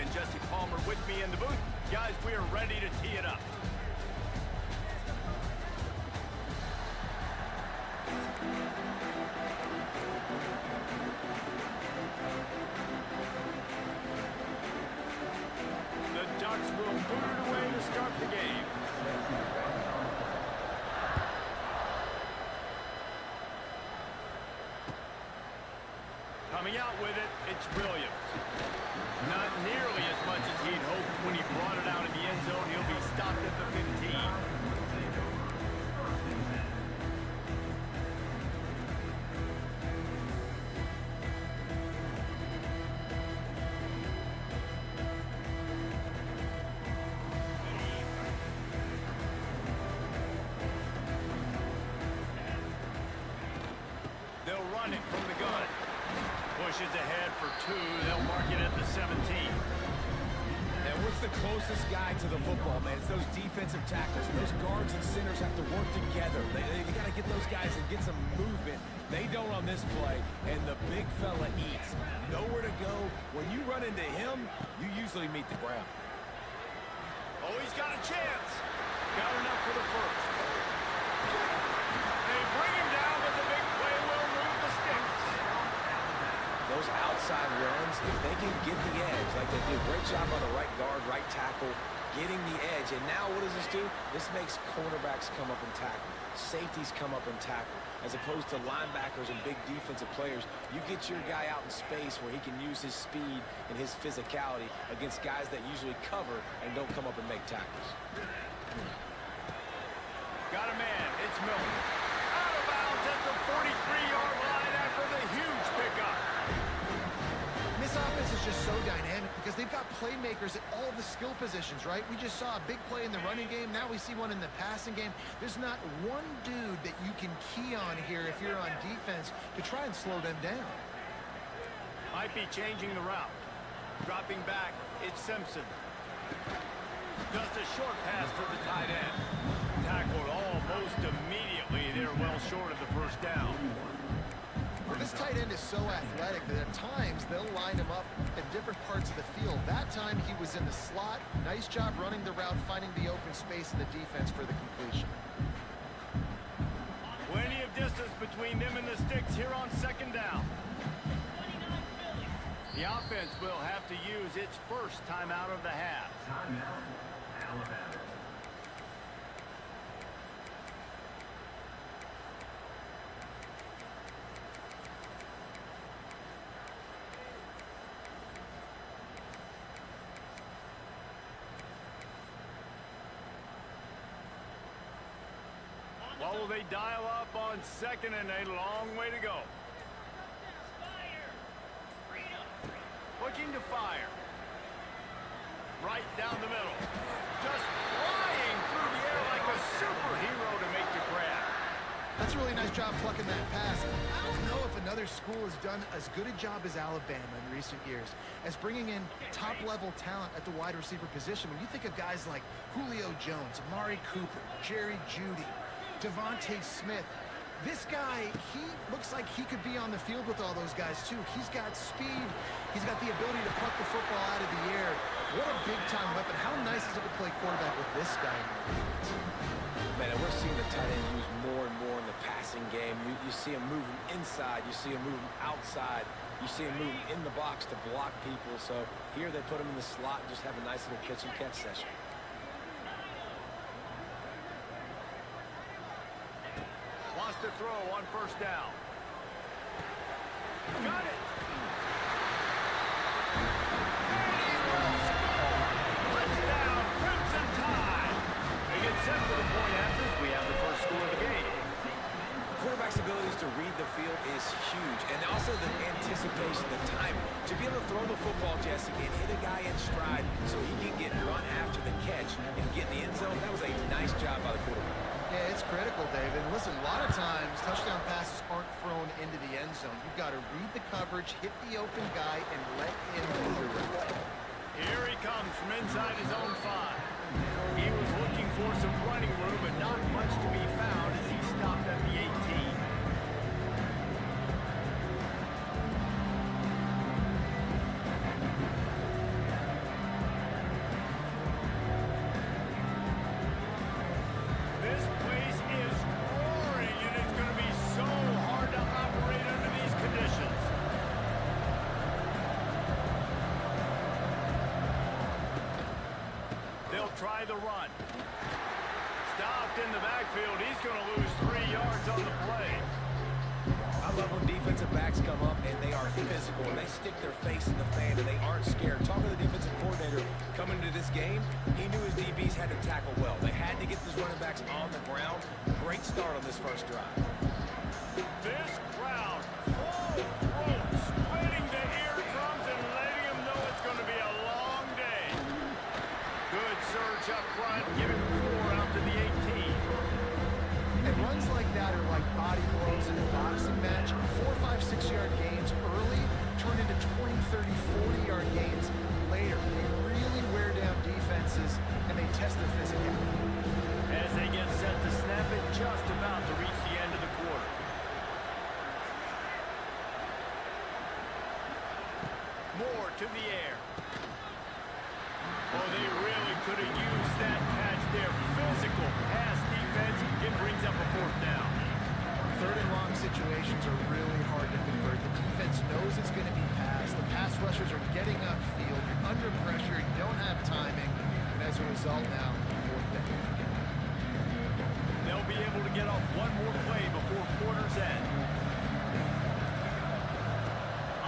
and Jesse Palmer with me in the booth. Guys, we are ready to tee it up. The Ducks will boot it away to start the game. Coming out with it, it's Williams. Not nearly as much as he'd hoped when he brought it out in the end zone. He'll be stopped at the 15. They'll run it from the gun. Pushes ahead for 2. They'll mark it at the 17. And what's the closest guy to the football, man? It's those defensive tackles. Those guards and centers have to work together. They got to get those guys and get some movement. They don't on this play, and the big fella eats. Nowhere to go. When you run into him, you usually meet the ground. Oh, he's got a chance. Got enough for the first. They bring him down, but the big play will move the sticks. Those outside runs, if they can get the edge, like they do a great job on the right guard, right tackle, getting the edge. And now what does this do? This makes cornerbacks come up and tackle. Safeties come up and tackle. As opposed to linebackers and big defensive players, you get your guy out in space where he can use his speed and his physicality against guys that usually cover and don't come up and make tackles. Got a man. It's Miller. Out of bounds at the 43-yard line after the huge pickup. This offense is just so dynamic because they've got playmakers at all the skill positions, right? We just saw a big play in the running game. Now we see one in the passing game. There's not one dude that you can key on here if you're on defense to try and slow them down. Might be changing the route. Dropping back, it's Simpson. Just a short pass to the tight end. Tackled almost immediately. They're well short of the first down. This tight end is so athletic that at times they'll line him up in different parts of the field. That time he was in the slot. Nice job running the route, finding the open space in the defense for the completion. Plenty of distance between them and the sticks here on second down. The offense will have to use its first timeout of the half. Timeout, Alabama. What will they dial up on second and a long way to go? Looking to fire. Right down the middle. Just flying through the air like a superhero to make the grab. That's a really nice job plucking that pass. I don't know if another school has done as good a job as Alabama in recent years as bringing in top-level talent at the wide receiver position. When you think of guys like Julio Jones, Amari Cooper, Jerry Jeudy, Devontae Smith, this guy, he looks like he could be on the field with all those guys, too. He's got speed. He's got the ability to pluck the football out of the air. What a big-time weapon. How nice is it to play quarterback with this guy in the defense? Man, and we're seeing the tight end used more and more in the passing game. You see him moving inside. You see him moving outside. You see him moving in the box to block people. So here they put him in the slot and just have a nice little catch-and-catch session. Wants to throw on first down. Got it. And he will score. Touchdown, Crimson Tide. They get set for the point afters. We have the first score of the game. Quarterback's abilities to read the field is huge, and also the anticipation, the timing. To be able to throw the football, Jesse, and hit a guy in stride so he can get run after the catch and get in the end zone, that was a nice job by the quarterback. Yeah, it's critical, David. Listen, a lot of times touchdown passes aren't thrown into the end zone. You've got to read the coverage, hit the open guy, and let him do the rest. Here he comes from inside his own 5. He was looking for some running room, but not much to be found as he stopped at the 18. He'll try the run. Stopped in the backfield. He's going to lose 3 yards on the play. I love when defensive backs come up and they are physical and they stick their face in the fan and they aren't scared. Talking to the defensive coordinator coming into this game, he knew his DBs had to tackle well. They had to get these running backs on the ground. Great start on this first drive. This crowd, full throat, spreading the eardrums and letting them know it's going to be a long day. Good surge up front, giving 4 out to the 18. And runs like that are like body blows in a boxing match. 4, 5, 6-yard gains early turn into 20, 30, 40-yard gains later. They really wear down defenses and they test their physicality. As they get set to snap it, just about to reach the end of the quarter. More to the air. Oh, they really could have used that catch there. Physical pass defense. It brings up a 4th down. 3rd and long situations are really hard to convert. The defense knows it's going to be passed. The pass rushers are getting upfield. You're under pressure. You don't have timing. And as a result now, 4th down. They'll be able to get off one more play before quarter's end.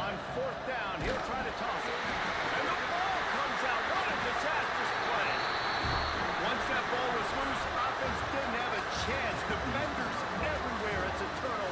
On 4th down, he'll try to toss it. And the ball comes out. What a disastrous play. Once that ball was loose, offense didn't have a chance. Defenders everywhere. It's a turnover.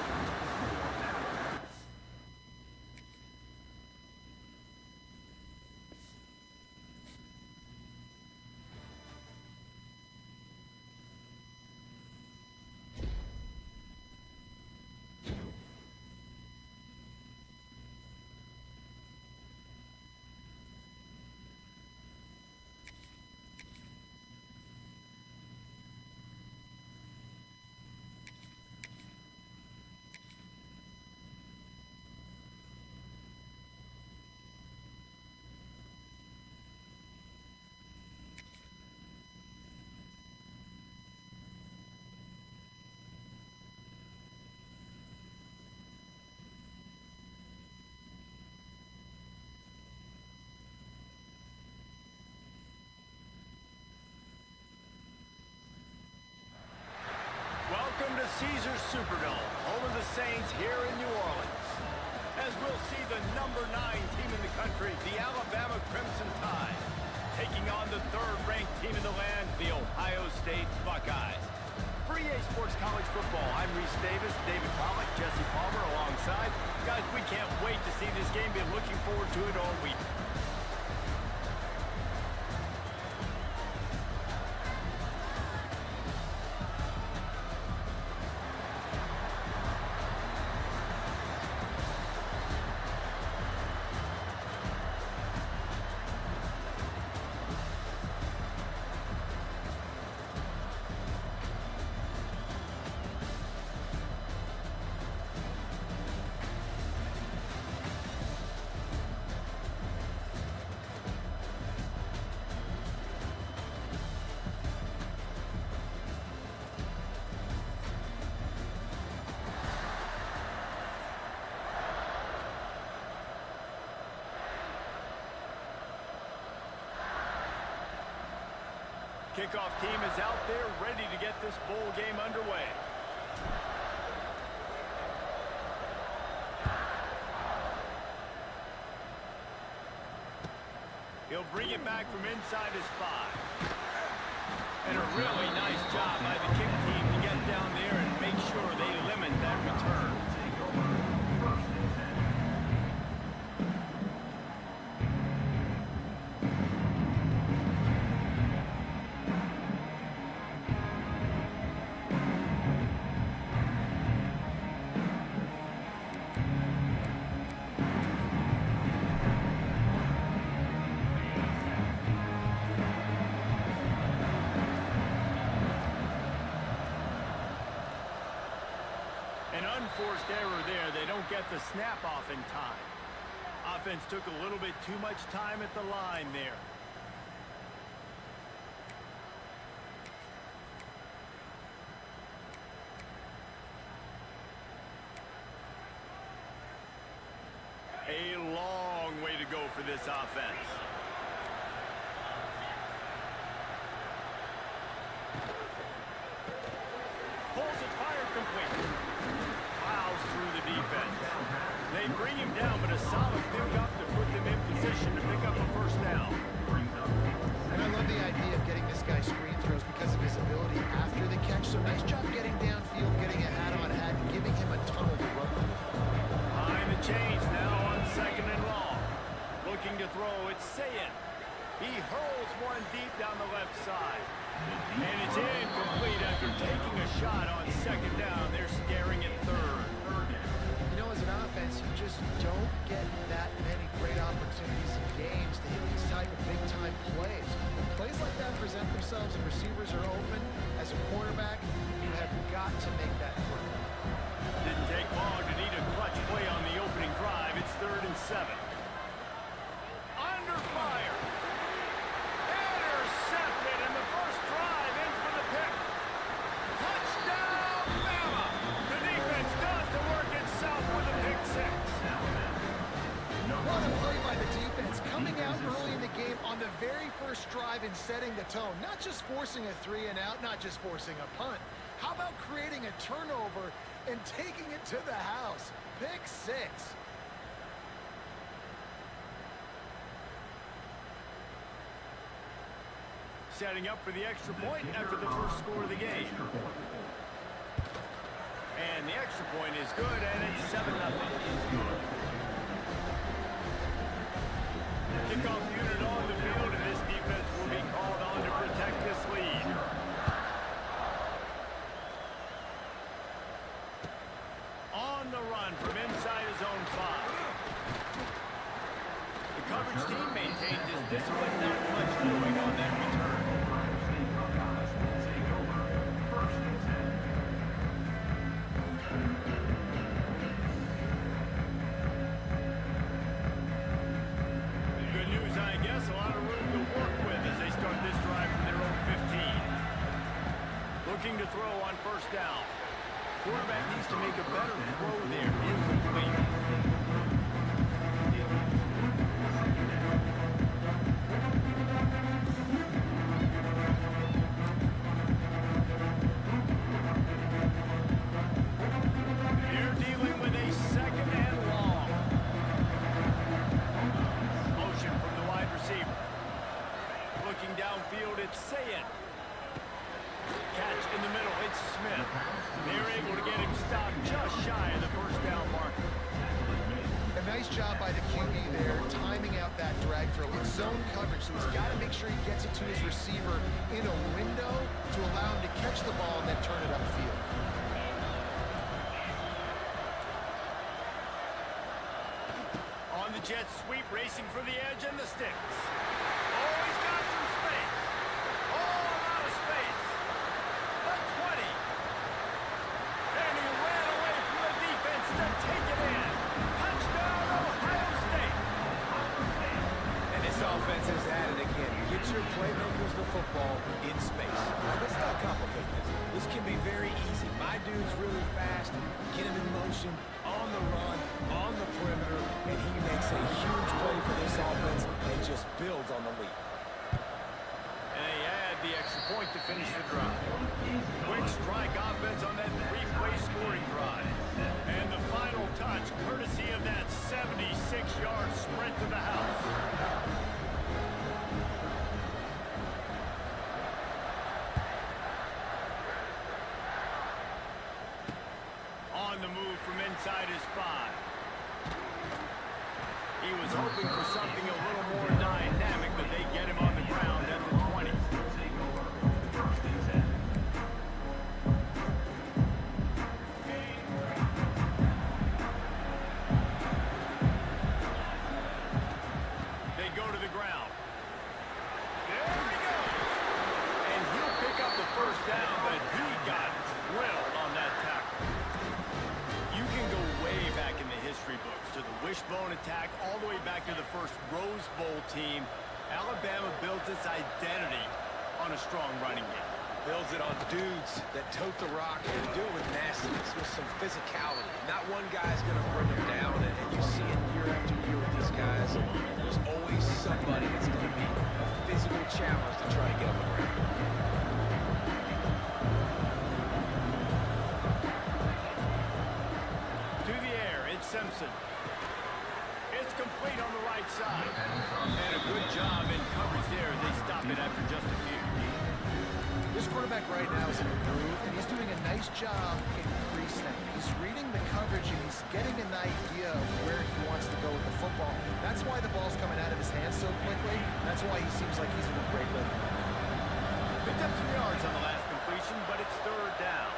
Welcome to Caesars Superdome, home of the Saints here in New Orleans. As we'll see the number 9 team in the country, the Alabama Crimson Tide, taking on the 3rd-ranked team in the land, the Ohio State Buckeyes. For EA Sports College Football, I'm Reese Davis, David Pollock, Jesse Palmer alongside. Guys, we can't wait to see this game. Been looking forward to it all week. Kickoff team is out there ready to get this bowl game underway. He'll bring it back from inside his 5. And a really nice job by the kick team to get down there and make sure they limit that return. Unforced error there. They don't get the snap off in time. Offense took a little bit too much time at the line there. A long way to go for this offense. They bring him down, but a solid pickup to put them in position to pick up a first down. And I love the idea of getting this guy screen throws because of his ability after the catch. So nice job getting downfield, getting a hat-on-hat, and giving him a tunnel to run through. Behind the chains now on 2nd and long. Looking to throw, it's Sayin. He hurls one deep down the left side. And it's incomplete after taking a shot on 2nd down. They're staring at 3rd. You know, as an offense, you just don't get that many great opportunities in games to hit these type of big-time plays. When plays like that present themselves and receivers are open, as a quarterback, you have got to make that play. Didn't take long to need a clutch play on the opening drive. It's 3rd and 7. Under fire. Intercepted, and the first drive ends with a pick. Touchdown, Bama! The defense does the work itself with a pick 6. What a play by the defense, coming out early in the game on the very first drive and setting the tone. Not just forcing a 3 and out, not just forcing a punt. How about creating a turnover and taking it to the house? Pick 6. Setting up for the extra point after the first score of the game. And the extra point is good, and it's 7-0. Kickoff unit on the field, and this defense will be called on to protect this lead. On the run from inside his own 5. The coverage team maintains his discipline, not much doing on that return. Good news, I guess. A lot of room to work with as they start this drive from their own 15. Looking to throw on first down. Quarterback needs to make a better throw there. Incomplete. You're dealing with a 2nd and long. Motion from the wide receiver. Looking downfield, it's Sayin. Catch in the middle, it's Smith. They're able to get him stopped just shy of the first down marker. A nice job by the QB there, timing out that drag throw. It's zone coverage, so he's got to make sure he gets it to his receiver in a window to allow him to catch the ball and then turn it upfield. On the jet sweep, racing for the edge and the sticks. Oh, he's got some space. Oh, a lot of space. A 20. And he ran away from the defense to take it in. Touchdown, Ohio State. And this offense has added again. Get your playmakers the football in space. Let's not complicate this. This can be very easy. My dude's really fast. Get him in motion, on the run, on the perimeter, and he makes a huge play for this offense and just builds on the lead. And they add the extra point to finish the drive. Quick strike offense on that 3-play scoring drive. And the final touch, courtesy of that 76-yard sprint to the house. On the move from inside his 5. He was hoping for something a little more dynamic, but they get him on the ground at the 20. They go to the ground. There he goes. And he'll pick up the first down, but he got drilled on that tackle. You can go way back in the history books to the wishbone attack all the way back to the first Rose Bowl team. Alabama built its identity on a strong running game. Builds it on dudes that tote the rock and do it with nastiness, with some physicality. Not one guy's going to bring him down, and you see it year after year with these guys. There's always somebody that's going to be a physical challenge to try to get on the ground. To the air, it's Simpson. right side. And a good job in coverage there. They stop it after just a few. This quarterback right now is in a groove, and he's doing a nice job in pre-snap. He's reading the coverage, and he's getting an idea of where he wants to go with the football. That's why the ball's coming out of his hands so quickly. That's why he seems like he's in a great rhythm. Picked up some yards on the last completion, but it's third down.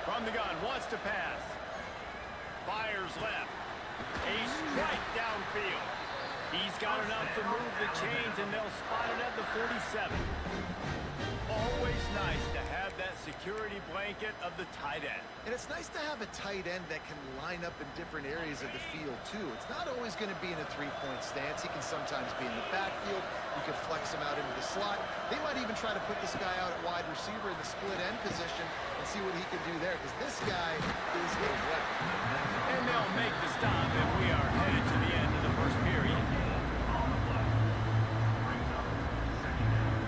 From the gun, wants to pass. Fires left. A strike downfield. He's got enough to move the chains, and they'll spot it at the 47. Always nice to have that security blanket of the tight end. And it's nice to have a tight end that can line up in different areas of the field, too. It's not always going to be in a three-point stance. He can sometimes be in the backfield. You can flex him out into the slot. They might even try to put this guy out at wide receiver in the split end position and see what he can do there, because this guy is a weapon. And they'll make the stop, and we are headed to the end of the first period. On the play. Brings up second down.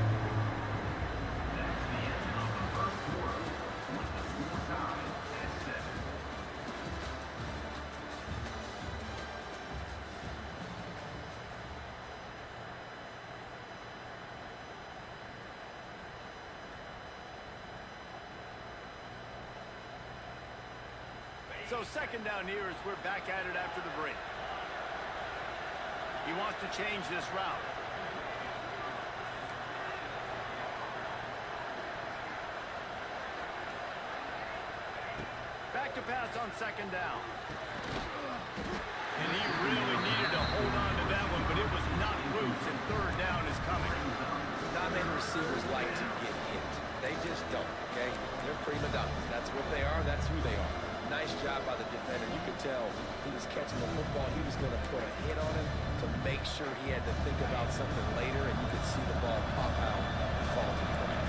That's the end of the first quarter with the score tied at 7. So second down here as we're back at it after the break. He wants to change this route. Back to pass on second down. And he really needed to hold on to that one, but it was not loose, and third down is coming. Not many receivers like to get hit. They just don't, okay? They're prima donnas. That's what they are. That's who they are. Nice job by the defender. You could tell he was catching the football. He was going to put a hit on him to make sure he had to think about something later, and you could see the ball pop out and fall to the ground.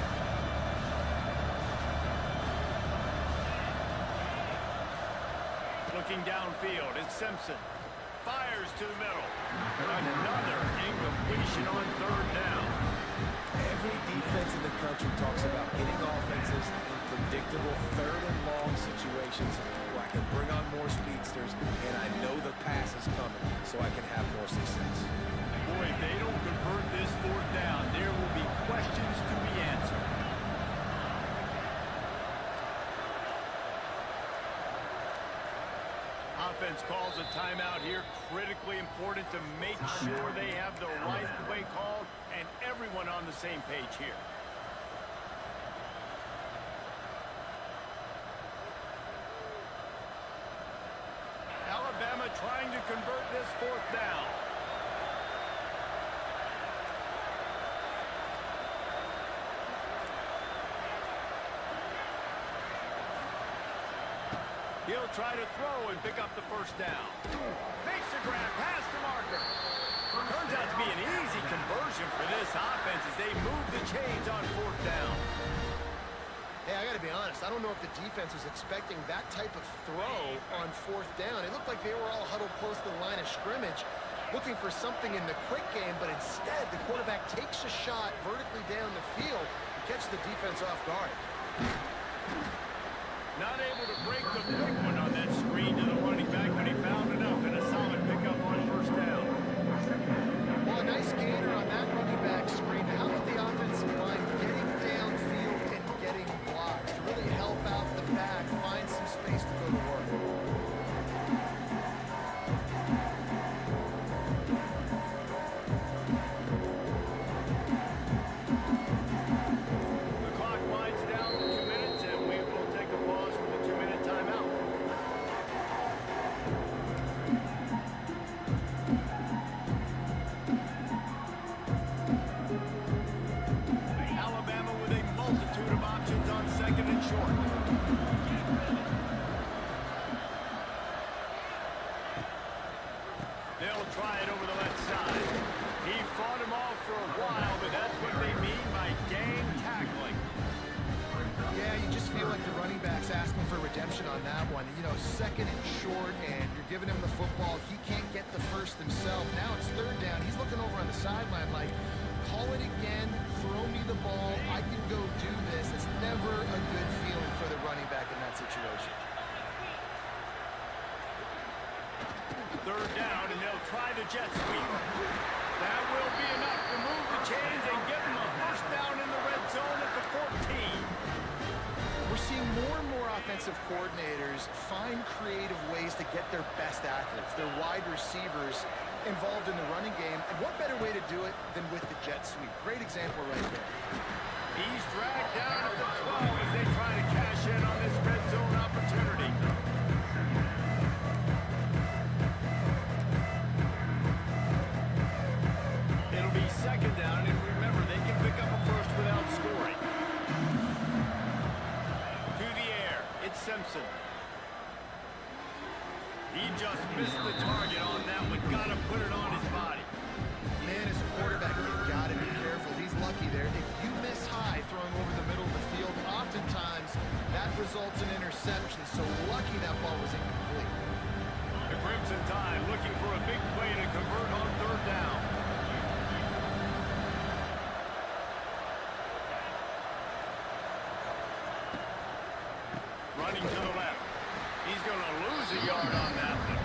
Looking downfield, it's Simpson. Fires to the middle. Another incompletion on third down. Every defense in the country talks about getting offenses in predictable third and long situations where I can bring on more speedsters and I know the pass is coming so I can have more success. Boy, if they don't convert this fourth down, there will be questions to be answered. Offense calls a timeout here. Critically important to make sure they have the right play called and everyone on the same page here. Alabama trying to convert this fourth down. He'll try to throw and pick up the first down. Makes the grab past the marker. Turns out to be an easy conversion for this offense as they move the chains on fourth down. Hey, I got to be honest. I don't know if the defense was expecting that type of throw on fourth down. It looked like they were all huddled close to the line of scrimmage, looking for something in the quick game, but instead the quarterback takes a shot vertically down the field and catches the defense off guard. Not able to break the big one on that screen to the running back, but he found enough and a solid pickup on first down. Well, a nice gainer on that running back screen. How about the offensive line getting downfield and getting blocks to really help out the back, find some space to go to work? The clock winds down to 2 minutes, and we will take a pause for the 2-minute timeout. Alabama with a multitude of options on second and short. They'll try it over the left side. He fought him off for a while, but that's what they mean by gang tackling. Yeah, you just feel like the running back's asking for redemption on that one. You know, second and short, and you're giving him the football. He can't get the first himself. Now it's third down. He's looking over on the sideline like, call it again, throw me the ball, I can go do this. It's never a good feeling for the running back in that situation. Third down, and they'll try the the jet sweep. That will be enough to move the chains and get them a first down in the red zone at the 14. We're seeing more and more offensive coordinators find creative ways to get their best athletes, their wide receivers, involved in the running game. And what better way to do it than with the jet sweep? Great example right there. He's dragged down at the 12 as they try to cash in on this red zone opportunity. It'll be second down, and remember, they can pick up a first without scoring. To the air, it's Simpson. He just missed the target on that one. Gotta put it on his body. Man, as a quarterback, you've got to be careful. He's lucky there. If you miss high throwing over the middle of the field, oftentimes that results in interception. So lucky that ball was incomplete. The Crimson Tide looking for a big play to convert on third down. Running to the left. He's going to lose a yard on that one.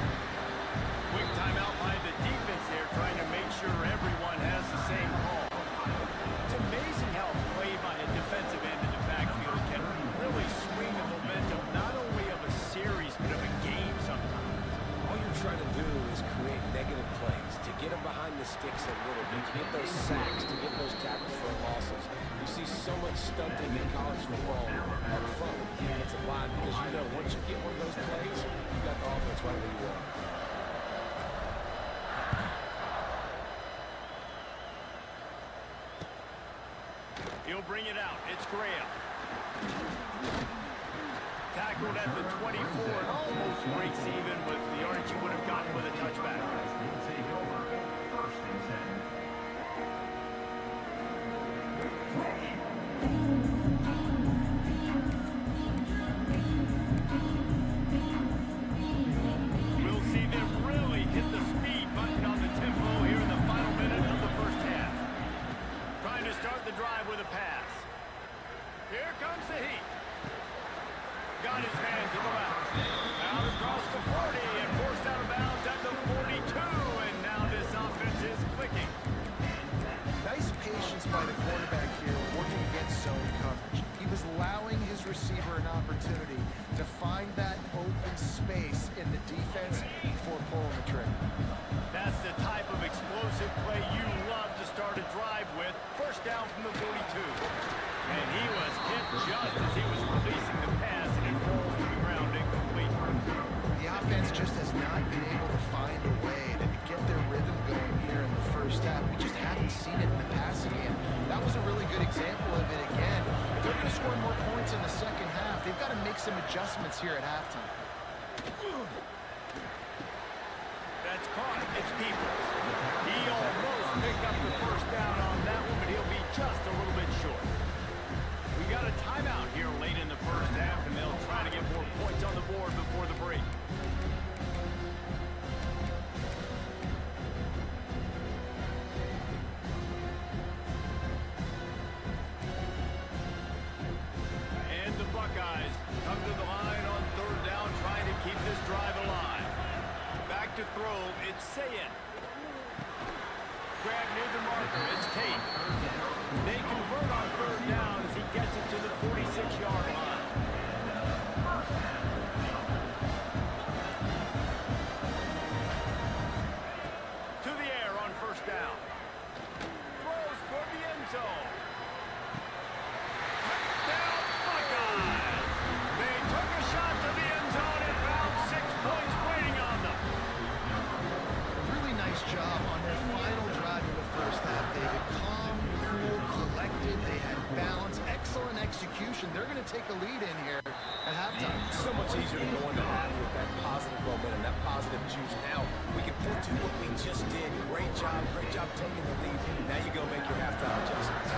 Quick timeout by the defense there, trying to make sure everyone has the same call. It's amazing how a play by a defensive end in the backfield can really swing the momentum, not only of a series, but of a game sometimes. All you're trying to do is create negative plays, to get them behind the sticks a little bit, to get those sacks, to get those tackles for losses. You see so much stunting in college football up front with the defensive line because you know once you get one of those plays, you got the offense right where you are. He'll bring it out. It's Graham. Tackled at the 24 and almost breaks even, but the Archie would have gotten with a touchback. Will take over. First and 10. We'll see them really hit the speed button on the tempo here in the final minute of the first half. Trying to start the drive with a pass. Here comes the heat. Got his man to the left. Out across the 40 and forced out of bounds at the 42. And now this offense is clicking. Nice patience by the quarterback here, working against zone coverage. He was allowing his receiver an opportunity to find that open space in the defense before pulling the trigger. That's the type of explosive play you love to start a drive with. First down from the 42. And he was hit just as he was releasing the pass, and it falls to the ground incomplete. The offense just has not been able to find a way to get their rhythm going here in the first half. We just haven't seen it in the passing game. That was a really good example of it again. If they're going to score more points in the second half, they've got to make some adjustments here at halftime. That's caught. It's Peoples. He almost picked up the first down on that one, but he'll be just a little bit short. We got a timeout here late in the first half, and they'll try to get more points on the board before the break. And the Buckeyes come to the line on third down, trying to keep this drive alive. Back to throw, it's Sayin. Grab near the marker, it's Tate. They convert on third down as he gets it to the 46-yard line. To the air on first down. Throws for the end zone. Touchdown, Buckeyes! They took a shot to the end zone and found 6 points waiting on them. Really nice job on their final drive of the first half, David. Calm, cool, collected. They had balance, excellent execution. They're going to take a lead in here at halftime. So much easier to go into half with that positive momentum, that positive juice. Now we can point to what we just did. Great job taking the lead. Now you go make your halftime adjustments.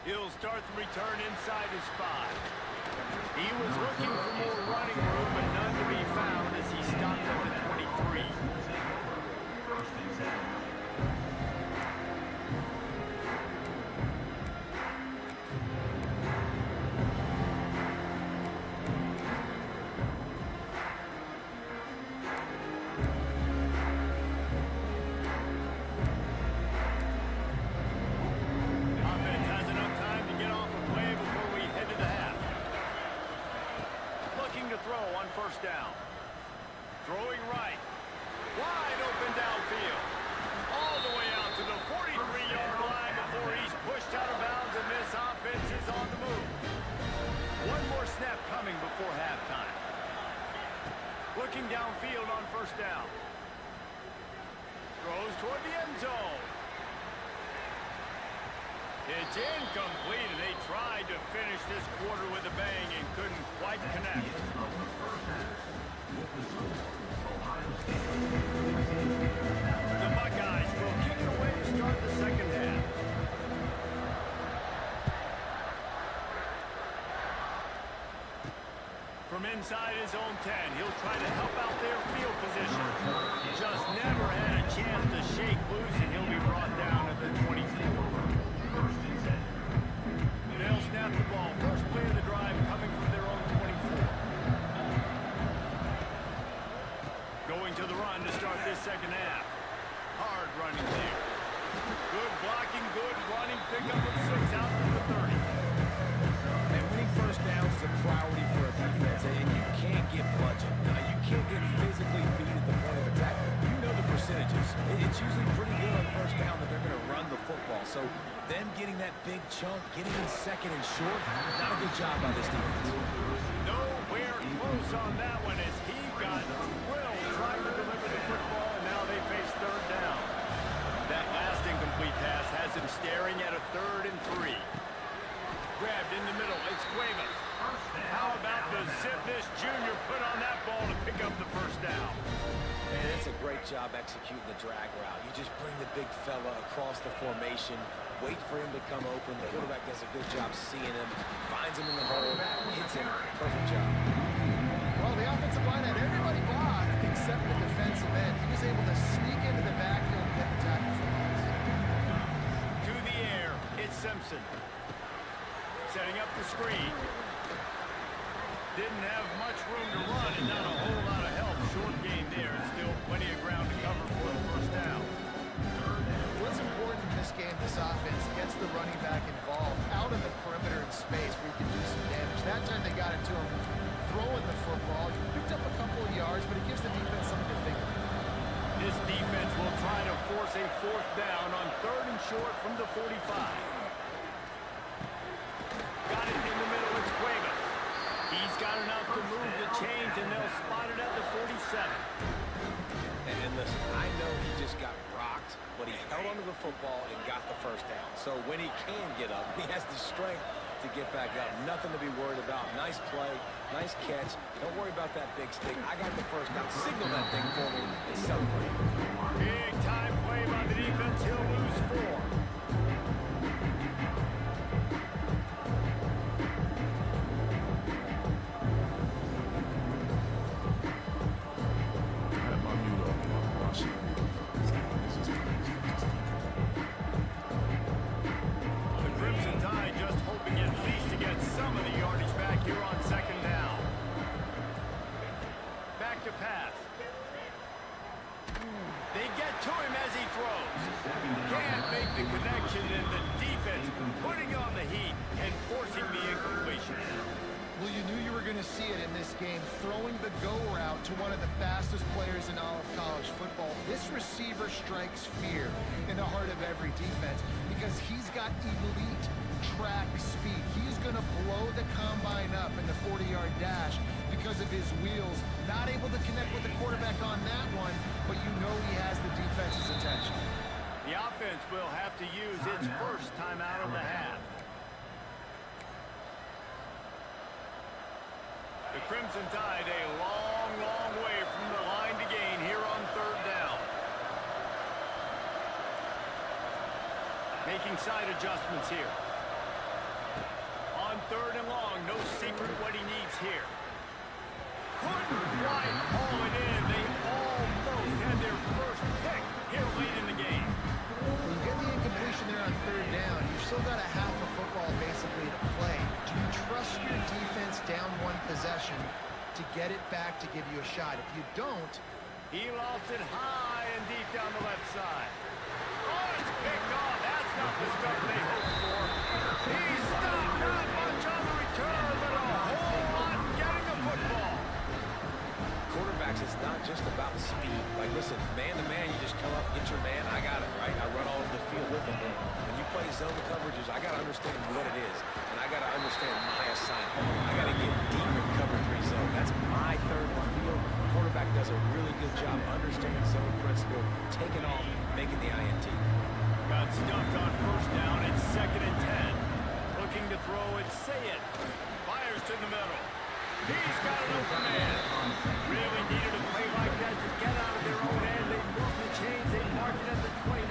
He'll start the return inside his 5. He was looking for more running room, but none to be found as he stopped at the 23. First and 10. Offense has enough time to get off a play before we head to the half. Looking to throw on first down. Throwing right. Wide open downfield. All the way out to the 43-yard line before he's pushed out of bounds, and this offense is on the move. One more snap coming before halftime. Looking downfield on first down. Throws toward the end zone. It's incomplete, and they tried to finish this quarter with a bang and couldn't quite connect. The Buckeyes will kick it away to start the second half. From inside his own 10, he'll try to help out their field position. Just never had a chance to shake loose, and he'll be brought down at the 24. They'll snap the ball. First play of the drive coming from their own 24. Going to the run to start this second half. Hard running there. Good blocking, good running. Pickup of 6 out to the 30. And winning first downs is a priority for a defense, and you can't get budget. You can't get physically beat at the point of attack. You know the percentages. It's usually pretty good on first down that they're going to run the football. So them getting that big chunk, getting in second and short, not a good job by this defense. Nowhere close on that one as he got drilled trying to deliver the football, and now they face third down. That last incomplete pass has him staring at a 3rd and 3. Grabbed in the middle, it's Cuevas. How about the zip this junior put on that ball to pick up the first down? Man, it's a great job executing the drag route. You just bring the big fella across the formation, wait for him to come open. The quarterback does a good job seeing him, finds him in the hole, hits him. Perfect job. Well, the offensive line had everybody blocked except the defensive end. He was able to sneak into the backfield and get the tackle for loss. To the air, it's Simpson. Setting up the screen. Didn't have much room to run and not a whole lot of help. Short gain there and still plenty of ground to cover for the first down. What's important in this game, this offense gets the running back involved out in the perimeter in space where you can do some damage. That time they got it to him throwing the football. He picked up a couple of yards, but it gives the defense something to think about. This defense will try to force a 4th down on 3rd and short from the 45. Got it in the middle, it's Cuevas. He's got enough to move the chains, and they'll spot it at the 47. And listen, I know he just got rocked, but he held onto the football and got the first down. So when he can get up, he has the strength to get back up. Nothing to be worried about. Nice play, nice catch. Don't worry about that big stick. I got the first down. Signal that thing for me and celebrate. Big time play by the defense. He'll lose 4. See it in this game, throwing the go route to one of the fastest players in all of college football. This receiver strikes fear in the heart of every defense because he's got elite track speed. He's going to blow the combine up in the 40-yard dash because of his wheels. Not able to connect with the quarterback on that one, but you know he has the defense's attention. The offense will have to use its first timeout of the half. The Crimson Tide a long, long way from the line to gain here on 3rd down. Making side adjustments here. On third and long. No secret what he needs here. Couldn't quite haul it in. They almost had their first pick here late in the game. When you get the incompletion there on third down, you've still got a half of football basically to play. Do you trust your defense down one possession to get it back to give you a shot? If you don't, He lost it high and deep down the left side. Oh, it's picked off. That's not the start they hoped for. He stopped. Not much on the return, but a whole lot getting the football. Quarterbacks, it's not just about speed. Like, listen, man to man, you just come up, get your man, I got it, right? I run all over the field with him. But when you play zone coverages, I got to understand what it is, and I got to understand my assignment. I got to get deep in cover 3 zone. That's my third of the field. Quarterback does a really good job understanding zone principle, taking off, making the INT. Got stuffed on first down. It's 2nd and 10. Looking to throw it. Say it. Fires to the middle. He's got an open man. Really needed a play like that to get out of their own end. They moved the chains. They marked it at the 29.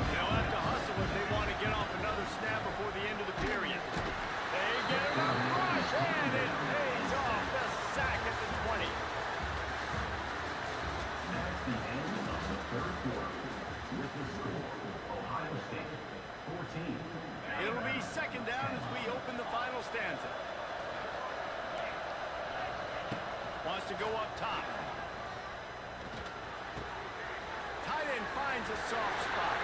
They'll have to hustle if they want to get off another snap before the end of the period. They get it up. Rush, and it pays off. The sack at the 20. That's the end of the third quarter. With the score, Ohio State 14. It'll be 2nd down as we open the final stanza. Wants to go up top. Tight end finds a soft spot.